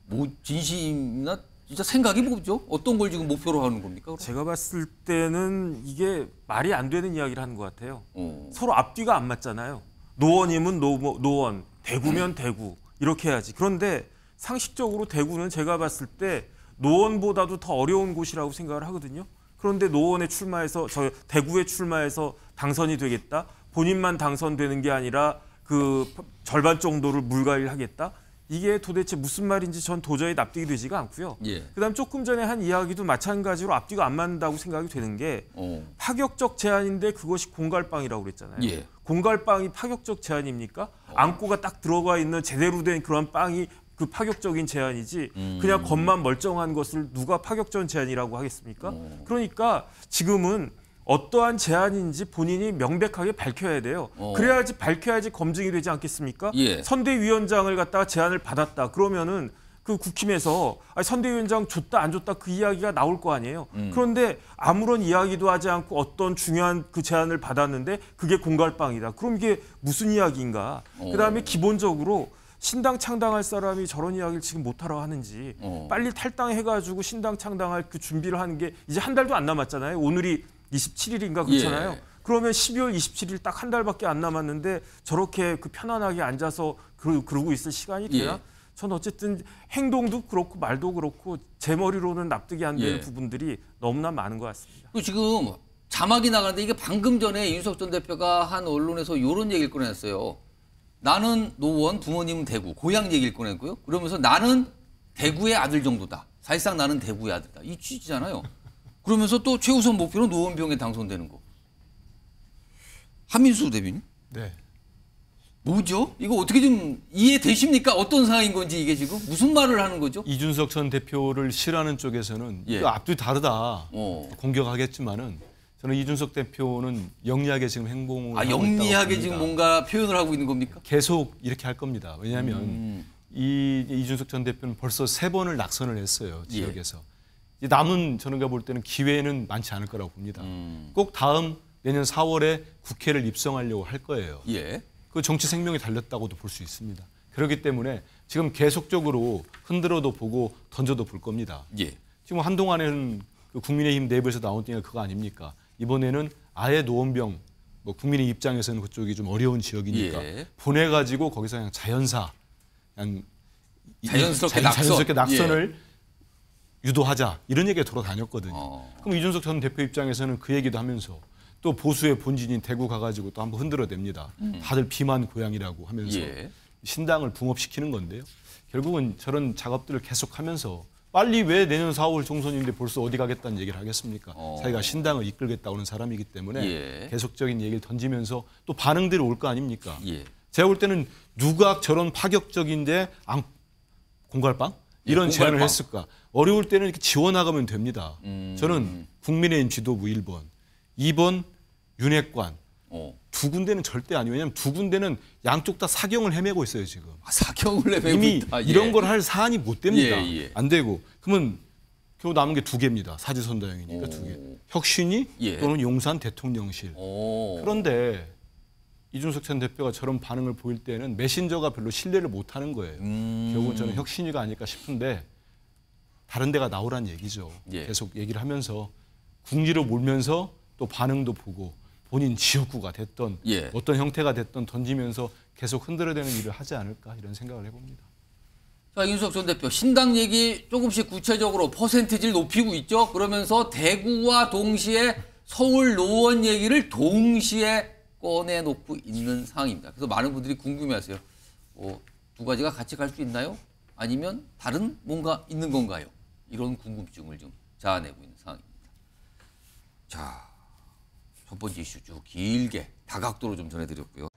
[SPEAKER 1] 뭐 진심이나 진짜 생각이 뭐죠? 어떤 걸 지금 목표로 하는 겁니까?
[SPEAKER 6] 제가 봤을 때는 이게 말이 안 되는 이야기를 하는 것 같아요. 서로 앞뒤가 안 맞잖아요. 노원이면 노원, 대구면 대구 이렇게 해야지. 그런데 상식적으로 대구는 제가 봤을 때 노원보다도 더 어려운 곳이라고 생각을 하거든요. 그런데 노원에 출마해서 대구에 출마해서 당선이 되겠다. 본인만 당선되는 게 아니라 그 절반 정도를 물갈이를 하겠다. 이게 도대체 무슨 말인지 전 도저히 납득이 되지가 않고요. 그다음 조금 전에 한 이야기도 마찬가지로 앞뒤가 안 맞는다고 생각이 되는 게 파격적 제안인데 그것이 공갈빵이라고 그랬잖아요. 공갈빵이 파격적 제안입니까? 안고가 딱 들어가 있는 제대로 된 그런 빵이 그 파격적인 제안이지 그냥 겉만 멀쩡한 것을 누가 파격적인 제안이라고 하겠습니까? 그러니까 지금은 어떠한 제안인지 본인이 명백하게 밝혀야 돼요. 그래야지 밝혀야지 검증이 되지 않겠습니까? 선대위원장을 갖다가 제안을 받았다. 그러면은 그 국힘에서 선대위원장 줬다 안 줬다 그 이야기가 나올 거 아니에요. 그런데 아무런 이야기도 하지 않고 어떤 중요한 그 제안을 받았는데 그게 공갈빵이다. 그럼 이게 무슨 이야기인가? 그다음에 기본적으로 신당 창당할 사람이 저런 이야기를 지금 못하러 하는지 빨리 탈당해가지고 신당 창당할 그 준비를 하는 게 이제 한 달도 안 남았잖아요. 오늘이 27일인가 그렇잖아요. 그러면 12월 27일 딱 한 달밖에 안 남았는데 저렇게 그 편안하게 앉아서 그러고 있을 시간이 돼야? 전 어쨌든 행동도 그렇고 말도 그렇고 제 머리로는 납득이 안 되는 부분들이 너무나 많은 것 같습니다.
[SPEAKER 1] 지금 자막이 나가는데 이게 방금 전에 이준석 전 대표가 한 언론에서 이런 얘기를 꺼냈어요. 나는 노원, 부모님은 대구, 고향 얘기를 꺼냈고요. 그러면서 나는 대구의 아들 정도다. 사실상 나는 대구의 아들이다. 이 취지잖아요. 그러면서 또 최우선 목표는 노원병에 당선되는 거. 한민수 대변인?
[SPEAKER 7] 네.
[SPEAKER 1] 뭐죠? 이거 어떻게 좀 이해되십니까? 어떤 상황인 건지 이게 지금 무슨 말을 하는 거죠?
[SPEAKER 7] 이준석 전 대표를 싫어하는 쪽에서는 앞뒤 다르다 공격하겠지만은 저는 이준석 대표는 영리하게 지금 행동을 하고
[SPEAKER 1] 영리하게
[SPEAKER 7] 있다고
[SPEAKER 1] 지금 뭔가 표현을 하고 있는 겁니까?
[SPEAKER 7] 계속 이렇게 할 겁니다. 왜냐하면 이준석 전 대표는 벌써 3번을 낙선을 했어요. 지역에서. 예. 남은 저는가 볼 때는 기회는 많지 않을 거라고 봅니다. 꼭 다음 내년 4월에 국회를 입성하려고 할 거예요.
[SPEAKER 1] 예.
[SPEAKER 7] 그 정치 생명이 달렸다고도 볼 수 있습니다. 그렇기 때문에 지금 계속적으로 흔들어도 보고 던져도 볼 겁니다.
[SPEAKER 1] 예.
[SPEAKER 7] 지금 한동안에는 그 국민의힘 내부에서 나온 게 그거 아닙니까? 이번에는 아예 노원병, 뭐 국민의 입장에서는 그쪽이 좀 어려운 지역이니까
[SPEAKER 1] 예.
[SPEAKER 7] 보내가지고 거기서 그냥 자연사, 그냥
[SPEAKER 1] 자연스럽게
[SPEAKER 7] 낙선을 유도하자 이런 얘기가 돌아다녔거든요. 그럼 이준석 전 대표 입장에서는 그 얘기도 하면서 또 보수의 본진인 대구 가가지고 또 한번 흔들어댑니다. 다들 비만 고향이라고 하면서 신당을 붕업시키는 건데요. 결국은 저런 작업들을 계속하면서 빨리 왜 내년 4월 총선인데 벌써 어디 가겠다는 얘기를 하겠습니까? 자기가 신당을 이끌겠다고 하는 사람이기 때문에 계속적인 얘기를 던지면서 또 반응들이 올 거 아닙니까? 제가 볼 때는 누가 저런 파격적인데 공갈빵? 이런 제안을 했을까? 어려울 때는 이렇게 지워나가면 됩니다. 저는 국민의힘 지도부 1번, 2번 윤핵관, 두 군데는 절대 아니에요. 왜냐하면 두 군데는 양쪽 다 사경을 헤매고 있어요 지금.
[SPEAKER 1] 사경을 헤매고
[SPEAKER 7] 이미
[SPEAKER 1] 있다.
[SPEAKER 7] 이런 걸 할 사안이 못 됩니다.
[SPEAKER 1] 안
[SPEAKER 7] 되고. 그러면 겨우 남은 게 2개입니다. 사지선다형이니까 2개. 혁신이 또는 용산 대통령실. 그런데 이준석 전 대표가 저런 반응을 보일 때는 메신저가 별로 신뢰를 못하는 거예요. 결국은 저는 혁신이가 아닐까 싶은데 다른 데가 나오란 얘기죠. 계속 얘기를 하면서 궁지로 몰면서 또 반응도 보고 본인 지역구가 됐던 어떤 형태가 됐던 던지면서 계속 흔들어대는 일을 하지 않을까 이런 생각을 해봅니다.
[SPEAKER 1] 자, 이준석 전 대표 신당 얘기 조금씩 구체적으로 퍼센티지를 높이고 있죠. 그러면서 대구와 동시에 서울 노원 얘기를 동시에 꺼내놓고 있는 상황입니다. 그래서 많은 분들이 궁금해하세요. 두 가지가 같이 갈 수 있나요? 아니면 다른 뭔가 있는 건가요? 이런 궁금증을 좀 자아내고 있는 상황입니다. 자, 첫 번째 이슈 쭉 길게 다각도로 좀 전해드렸고요.